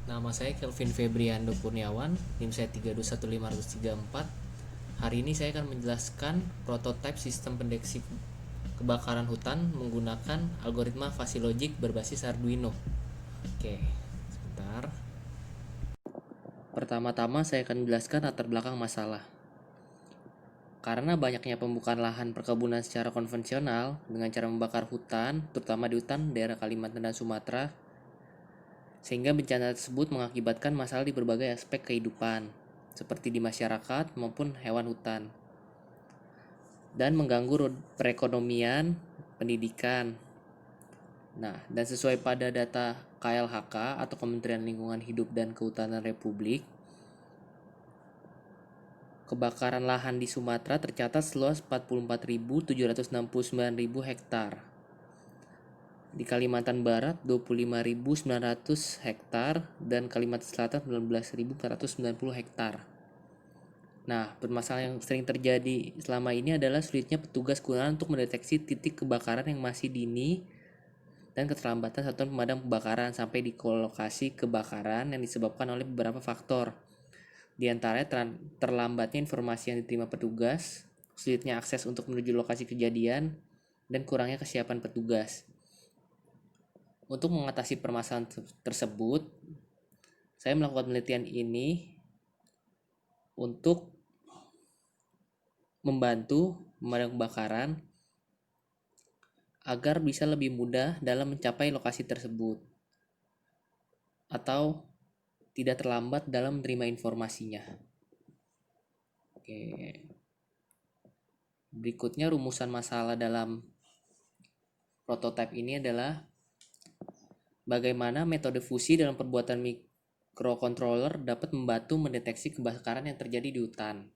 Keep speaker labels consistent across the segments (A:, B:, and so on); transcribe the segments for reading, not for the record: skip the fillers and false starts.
A: Nama saya Kelvin Febriando Kurniawan, NIM saya 3215034. Hari ini saya akan menjelaskan prototipe sistem pendeteksi kebakaran hutan menggunakan algoritma Fuzzy berbasis Arduino. Oke, sebentar. Pertama-tama saya akan menjelaskan latar belakang masalah. Karena banyaknya pembukaan lahan perkebunan secara konvensional dengan cara membakar hutan, terutama di hutan daerah Kalimantan dan Sumatera, sehingga bencana tersebut mengakibatkan masalah di berbagai aspek kehidupan, seperti di masyarakat maupun hewan hutan, dan mengganggu perekonomian, pendidikan. Nah, dan sesuai pada data KLHK atau Kementerian Lingkungan Hidup dan Kehutanan Republik, kebakaran lahan di Sumatera tercatat seluas 44.769.000 hektar. Di Kalimantan Barat 25.900 hektar dan Kalimantan Selatan 19.490 hektar. Nah, permasalahan yang sering terjadi selama ini adalah sulitnya petugas guna untuk mendeteksi titik kebakaran yang masih dini dan keterlambatan satuan pemadam kebakaran sampai di lokasi kebakaran yang disebabkan oleh beberapa faktor. Di antaranya terlambatnya informasi yang diterima petugas, sulitnya akses untuk menuju lokasi kejadian, dan kurangnya kesiapan petugas. Untuk mengatasi permasalahan tersebut, saya melakukan penelitian ini untuk membantu pemadam kebakaran agar bisa lebih mudah dalam mencapai lokasi tersebut atau tidak terlambat dalam menerima informasinya. Oke. Berikutnya rumusan masalah dalam prototipe ini adalah bagaimana metode fusi dalam perbuatan microcontroller dapat membantu mendeteksi kebakaran yang terjadi di hutan.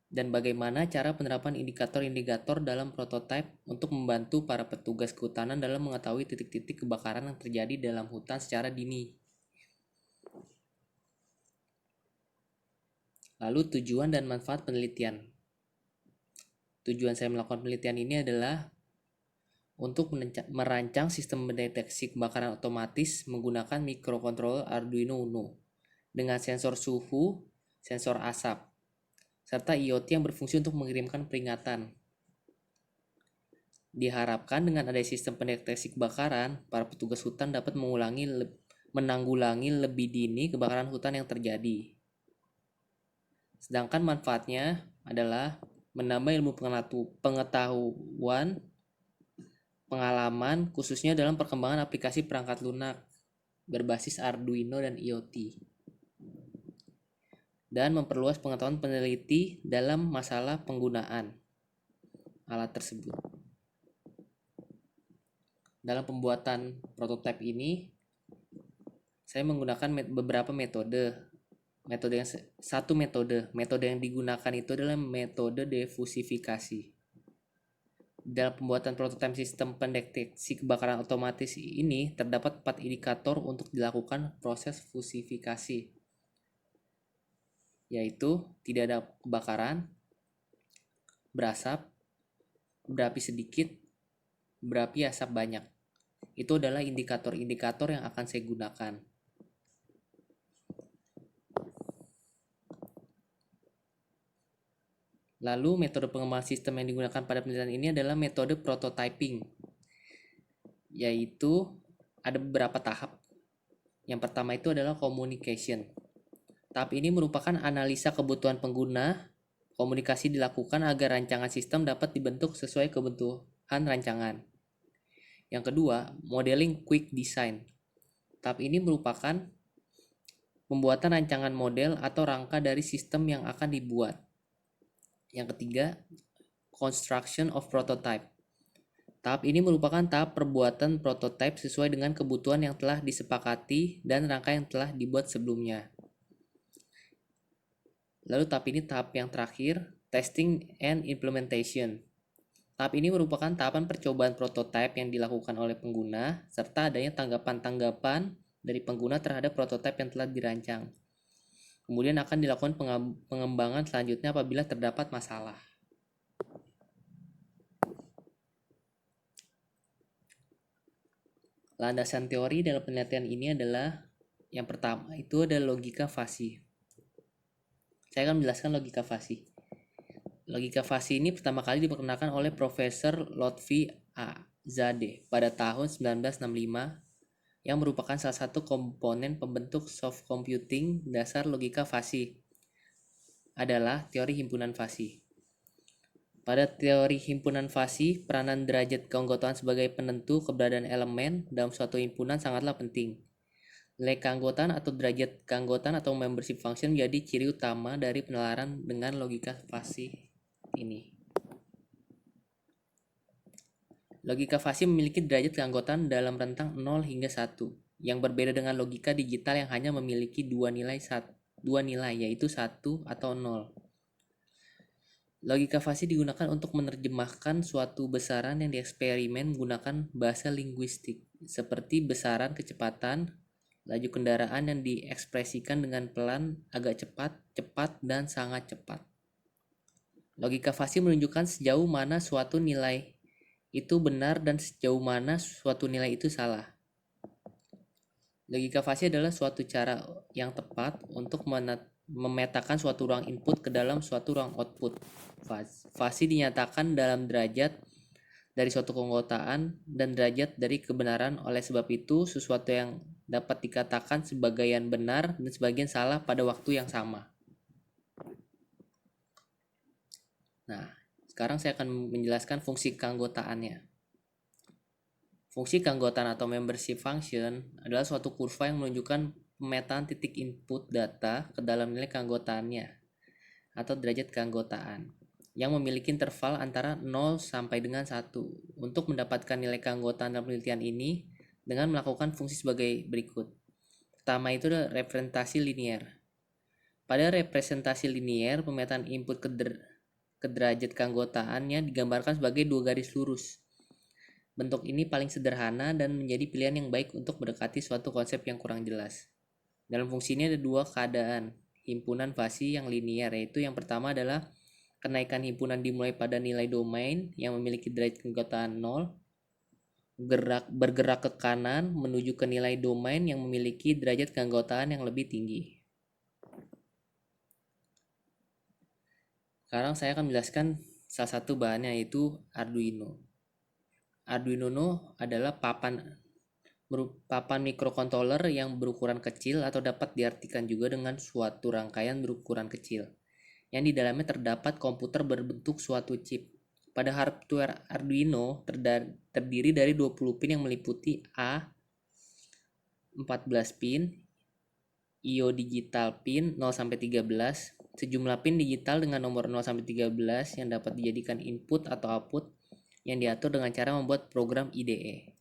A: Dan bagaimana cara penerapan indikator-indikator dalam prototipe untuk membantu para petugas kehutanan dalam mengetahui titik-titik kebakaran yang terjadi dalam hutan secara dini. Lalu tujuan dan manfaat penelitian. Tujuan saya melakukan penelitian ini adalah untuk merancang sistem mendeteksi kebakaran otomatis menggunakan microcontroller Arduino Uno dengan sensor suhu, sensor asap, serta IoT yang berfungsi untuk mengirimkan peringatan. Diharapkan dengan adanya sistem pendeteksi kebakaran, para petugas hutan dapat menanggulangi lebih dini kebakaran hutan yang terjadi. Sedangkan manfaatnya adalah menambah ilmu pengetahuan, pengalaman, khususnya dalam perkembangan aplikasi perangkat lunak berbasis Arduino dan IoT. Dan memperluas pengetahuan peneliti dalam masalah penggunaan alat tersebut. Dalam pembuatan prototipe ini, saya menggunakan beberapa metode. Metode yang digunakan itu adalah metode defusifikasi. Dalam pembuatan prototipe sistem pendeteksi kebakaran otomatis ini terdapat 4 indikator untuk dilakukan proses fusifikasi, yaitu tidak ada kebakaran, berasap, berapi sedikit, berapi asap banyak. Itu adalah indikator-indikator yang akan saya gunakan. Lalu metode pengembangan sistem yang digunakan pada penelitian ini adalah metode prototyping, yaitu ada beberapa tahap. Yang pertama itu adalah communication. Tahap ini merupakan analisa kebutuhan pengguna. Komunikasi dilakukan agar rancangan sistem dapat dibentuk sesuai kebutuhan rancangan. Yang kedua, modeling quick design. Tahap ini merupakan pembuatan rancangan model atau rangka dari sistem yang akan dibuat. Yang ketiga, construction of prototype. Tahap ini merupakan tahap perbuatan prototipe sesuai dengan kebutuhan yang telah disepakati dan rangka yang telah dibuat sebelumnya. Lalu tahap ini tahap yang terakhir, testing and implementation. Tahap ini merupakan tahapan percobaan prototipe yang dilakukan oleh pengguna, serta adanya tanggapan-tanggapan dari pengguna terhadap prototipe yang telah dirancang. Kemudian akan dilakukan pengembangan selanjutnya apabila terdapat masalah. Landasan teori dalam penelitian ini adalah Yang pertama itu ada logika fasi. Saya akan menjelaskan logika fasi. Logika fasi ini pertama kali diperkenalkan oleh Profesor Lotfi A. Zadeh pada tahun 1965 yang merupakan salah satu komponen pembentuk soft computing. Dasar logika fasi adalah teori himpunan fasi. Pada teori himpunan fasi, peranan derajat keanggotaan sebagai penentu keberadaan elemen dalam suatu himpunan sangatlah penting. Nilai keanggotaan atau derajat keanggotaan atau membership function menjadi ciri utama dari penalaran dengan logika fasi ini. Logika fasi memiliki derajat keanggotaan dalam rentang 0 hingga 1, yang berbeda dengan logika digital yang hanya memiliki dua nilai yaitu 1 atau 0. Logika fasi digunakan untuk menerjemahkan suatu besaran yang dieksperimen menggunakan bahasa linguistik, seperti besaran kecepatan, laju kendaraan yang diekspresikan dengan pelan, agak cepat, cepat, dan sangat cepat. Logika fasi menunjukkan sejauh mana suatu nilai itu benar dan sejauh mana suatu nilai itu salah. Logika fasi adalah suatu cara yang tepat untuk memetakan suatu ruang input ke dalam suatu ruang output. Fasi dinyatakan dalam derajat dari suatu keanggotaan dan derajat dari kebenaran. Oleh sebab itu, sesuatu yang dapat dikatakan sebagian benar dan sebagian salah pada waktu yang sama. Nah, sekarang saya akan menjelaskan fungsi keanggotaannya. Fungsi keanggotaan atau membership function adalah suatu kurva yang menunjukkan pemetaan titik input data ke dalam nilai keanggotaannya atau derajat keanggotaan yang memiliki interval antara 0 sampai dengan 1. Untuk mendapatkan nilai keanggotaan dalam penelitian ini dengan melakukan fungsi sebagai berikut. Pertama itu adalah representasi linier. Pada representasi linier, pemetaan input ke derajat keanggotaannya digambarkan sebagai dua garis lurus. Bentuk ini paling sederhana dan menjadi pilihan yang baik untuk mendekati suatu konsep yang kurang jelas. Dalam fungsi ini ada dua keadaan himpunan fasi yang linier, yaitu yang pertama adalah kenaikan himpunan dimulai pada nilai domain yang memiliki derajat keanggotaan 0, bergerak ke kanan menuju ke nilai domain yang memiliki derajat keanggotaan yang lebih tinggi. Sekarang saya akan menjelaskan salah satu bahannya, yaitu Arduino. Arduino Uno adalah papan mikrokontroler yang berukuran kecil atau dapat diartikan juga dengan suatu rangkaian berukuran kecil yang di dalamnya terdapat komputer berbentuk suatu chip. Pada hardware Arduino terdiri dari 20 pin yang meliputi A 14 pin, IO digital pin 0 sampai 13, sejumlah pin digital dengan nomor 0 sampai 13 yang dapat dijadikan input atau output yang diatur dengan cara membuat program IDE.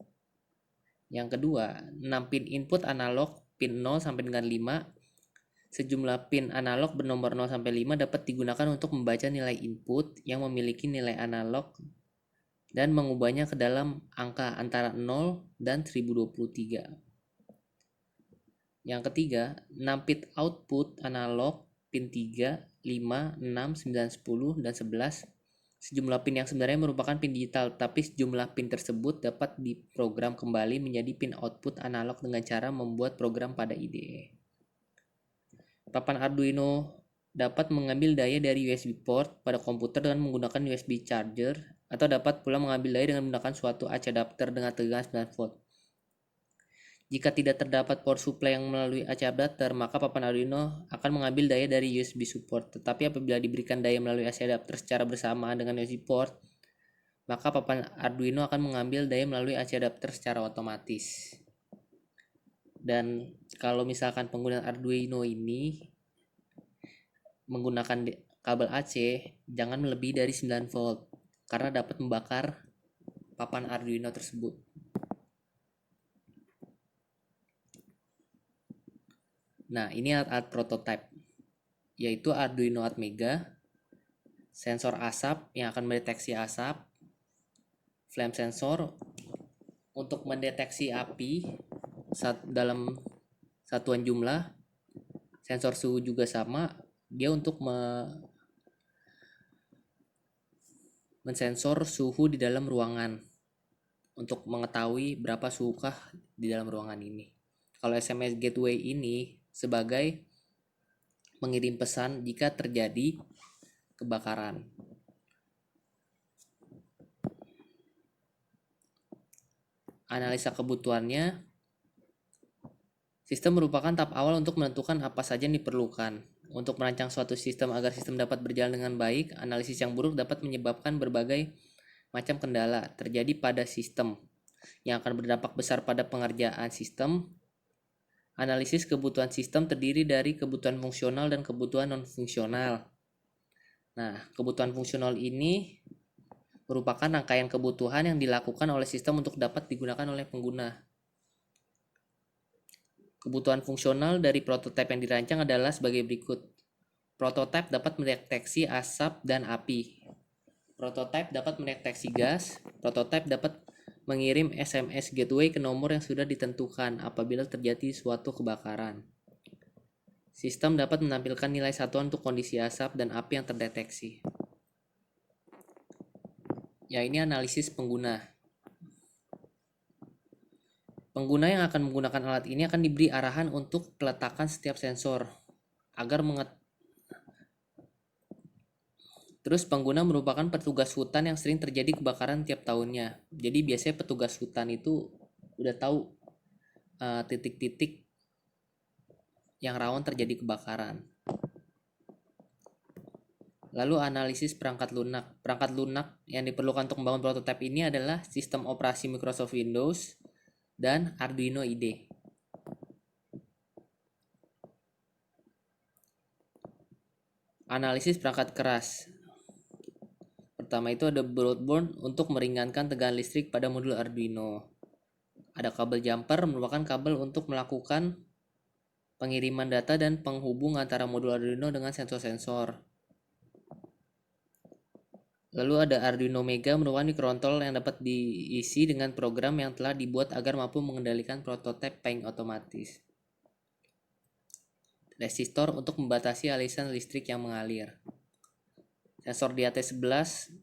A: Yang kedua, 6 pin input analog pin 0 sampai dengan 5. Sejumlah pin analog bernomor 0 sampai 5 dapat digunakan untuk membaca nilai input yang memiliki nilai analog dan mengubahnya ke dalam angka antara 0 dan 1023. Yang ketiga, 6 pin output analog pin 3, 5, 6, 9, 10, dan 11. Sejumlah pin yang sebenarnya merupakan pin digital, tapi sejumlah pin tersebut dapat diprogram kembali menjadi pin output analog dengan cara membuat program pada IDE. Papan Arduino dapat mengambil daya dari USB port pada komputer dengan menggunakan USB charger, atau dapat pula mengambil daya dengan menggunakan suatu AC adapter dengan tegangan 9 volt. Jika tidak terdapat power supply yang melalui AC adapter, maka papan Arduino akan mengambil daya dari USB support. Tetapi apabila diberikan daya melalui AC adapter secara bersamaan dengan USB port, maka papan Arduino akan mengambil daya melalui AC adapter secara otomatis. Dan kalau misalkan penggunaan Arduino ini menggunakan kabel AC, jangan melebihi dari 9 volt karena dapat membakar papan Arduino tersebut. Nah, ini alat prototipe, yaitu Arduino Atmega, sensor asap yang akan mendeteksi asap, flame sensor untuk mendeteksi api dalam satuan jumlah, sensor suhu juga sama, dia untuk mensensor suhu di dalam ruangan untuk mengetahui berapa suhukah di dalam ruangan ini. kalau SMS gateway ini sebagai mengirim pesan jika terjadi kebakaran. Analisa kebutuhannya, sistem merupakan tahap awal untuk menentukan apa saja yang diperlukan. Untuk merancang suatu sistem agar sistem dapat berjalan dengan baik, analisis yang buruk dapat menyebabkan berbagai macam kendala terjadi pada sistem yang akan berdampak besar pada pengerjaan sistem. Analisis kebutuhan sistem terdiri dari kebutuhan fungsional dan kebutuhan non-fungsional. Nah, kebutuhan fungsional ini merupakan rangkaian kebutuhan yang dilakukan oleh sistem untuk dapat digunakan oleh pengguna. Kebutuhan fungsional dari prototipe yang dirancang adalah sebagai berikut. Prototipe dapat mendeteksi asap dan api. Prototipe dapat mendeteksi gas. Prototipe dapat mengirim SMS gateway ke nomor yang sudah ditentukan apabila terjadi suatu kebakaran. Sistem dapat menampilkan nilai satuan untuk kondisi asap dan api yang terdeteksi. Ya, ini analisis pengguna. Pengguna yang akan menggunakan alat ini akan diberi arahan untuk peletakan setiap sensor agar Terus pengguna merupakan petugas hutan yang sering terjadi kebakaran tiap tahunnya. Jadi biasanya petugas hutan itu udah tahu titik-titik yang rawan terjadi kebakaran. Lalu analisis perangkat lunak. Perangkat lunak yang diperlukan untuk membangun prototipe ini adalah sistem operasi Microsoft Windows dan Arduino IDE. Analisis perangkat keras. Pertama itu ada breadboard untuk meringankan tegangan listrik pada modul Arduino. Ada kabel jumper merupakan kabel untuk melakukan pengiriman data dan penghubung antara modul Arduino dengan sensor-sensor. Lalu ada Arduino Mega merupakan mikrokontrol yang dapat diisi dengan program yang telah dibuat agar mampu mengendalikan prototipe paling otomatis. Resistor untuk membatasi aliran listrik yang mengalir. Sensor DAT11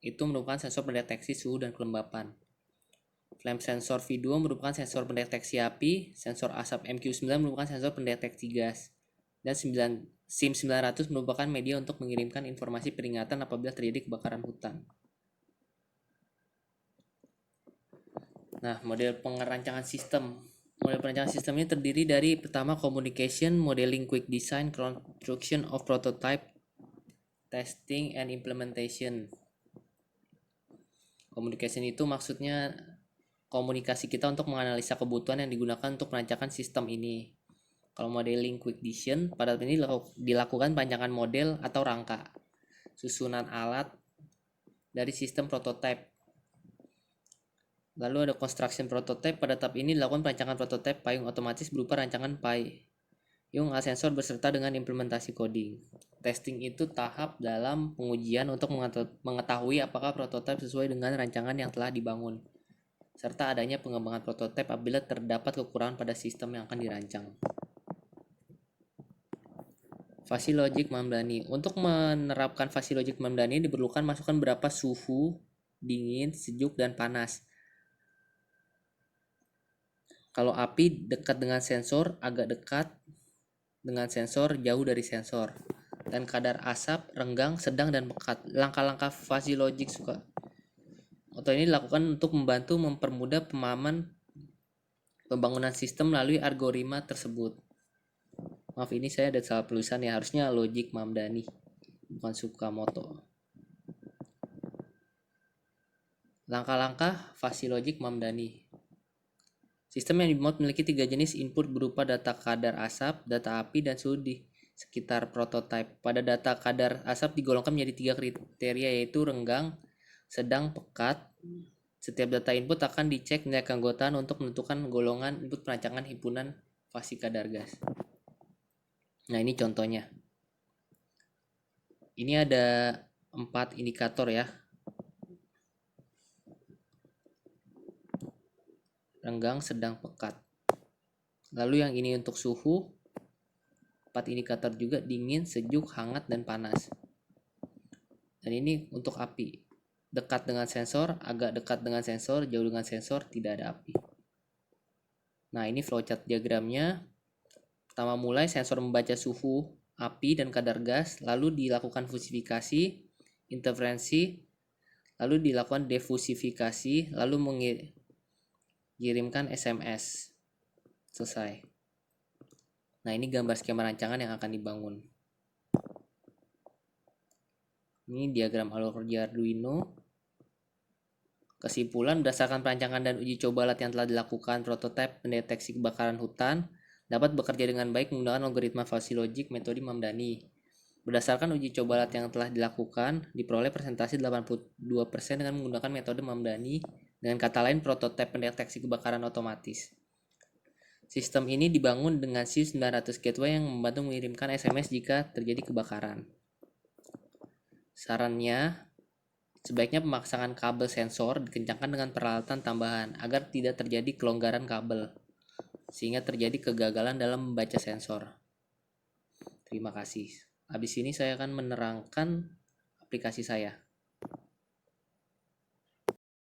A: itu merupakan sensor pendeteksi suhu dan kelembapan. Flame sensor V2 merupakan sensor pendeteksi api, sensor asap MQ9 merupakan sensor pendeteksi gas, dan SIM900 merupakan media untuk mengirimkan informasi peringatan apabila terjadi kebakaran hutan. Nah, model perancangan sistem. Model perancangan sistem ini terdiri dari pertama communication, modeling, quick design, construction of prototype, testing, and implementation. Communication itu maksudnya komunikasi kita untuk menganalisa kebutuhan yang digunakan untuk merancangkan sistem ini. Kalau modeling quick design, pada tahap ini dilakukan perancangan model atau rangka, susunan alat dari sistem prototype. Lalu ada construction prototype, pada tahap ini dilakukan perancangan prototype payung otomatis berupa rancangan payung sensor beserta dengan implementasi coding. Testing itu tahap dalam pengujian untuk mengetahui apakah prototype sesuai dengan rancangan yang telah dibangun, serta adanya pengembangan prototipe apabila terdapat kekurangan pada sistem yang akan dirancang. Fuzzy Logic Mamdani. Untuk menerapkan Fuzzy Logic Mamdani diperlukan masukkan berapa suhu, dingin, sejuk, dan panas. Kalau api dekat dengan sensor, agak dekat dengan sensor, jauh dari sensor. Dan kadar asap, renggang, sedang, dan pekat. Langkah-langkah Fuzzy Logic atau ini dilakukan untuk membantu mempermudah pemahaman pembangunan sistem melalui algoritma tersebut. Maaf, ini saya ada salah tulisan ya, harusnya Logic Mamdani bukan Sukamoto. Langkah-langkah Fuzzy Logic Mamdani. Sistem yang dibuat memiliki 3 jenis input berupa data kadar asap, data api, dan suhu di sekitar prototipe. Pada data kadar asap digolongkan menjadi 3 kriteria, yaitu renggang, sedang, pekat. Setiap data input akan dicek nilai keanggotaan untuk menentukan golongan input perancangan himpunan fuzzy kadar gas. Nah, ini contohnya. Ini ada 4 indikator ya. Renggang, sedang, pekat. Lalu yang ini untuk suhu, 4 indikator juga, dingin, sejuk, hangat, dan panas. Dan ini untuk api. Dekat dengan sensor, agak dekat dengan sensor, jauh dengan sensor, tidak ada api. Nah, ini flowchart diagramnya. Pertama mulai sensor membaca suhu api dan kadar gas, lalu dilakukan fusifikasi, interferensi, lalu dilakukan defusifikasi, lalu mengirimkan SMS. Selesai. Nah, ini gambar skema rancangan yang akan dibangun. Ini diagram alur kerja Arduino. Kesimpulan, berdasarkan perancangan dan uji coba alat yang telah dilakukan, prototipe pendeteksi kebakaran hutan dapat bekerja dengan baik menggunakan algoritma fuzzy logic metode Mamdani. Berdasarkan uji coba alat yang telah dilakukan, diperoleh persentase 82% dengan menggunakan metode Mamdani, dengan kata lain prototipe pendeteksi kebakaran otomatis. Sistem ini dibangun dengan SIP900 gateway yang membantu mengirimkan SMS jika terjadi kebakaran. Sarannya, sebaiknya pemasangan kabel sensor dikencangkan dengan peralatan tambahan agar tidak terjadi kelonggaran kabel, sehingga terjadi kegagalan dalam membaca sensor. Terima kasih. Habis ini saya akan menerangkan aplikasi saya.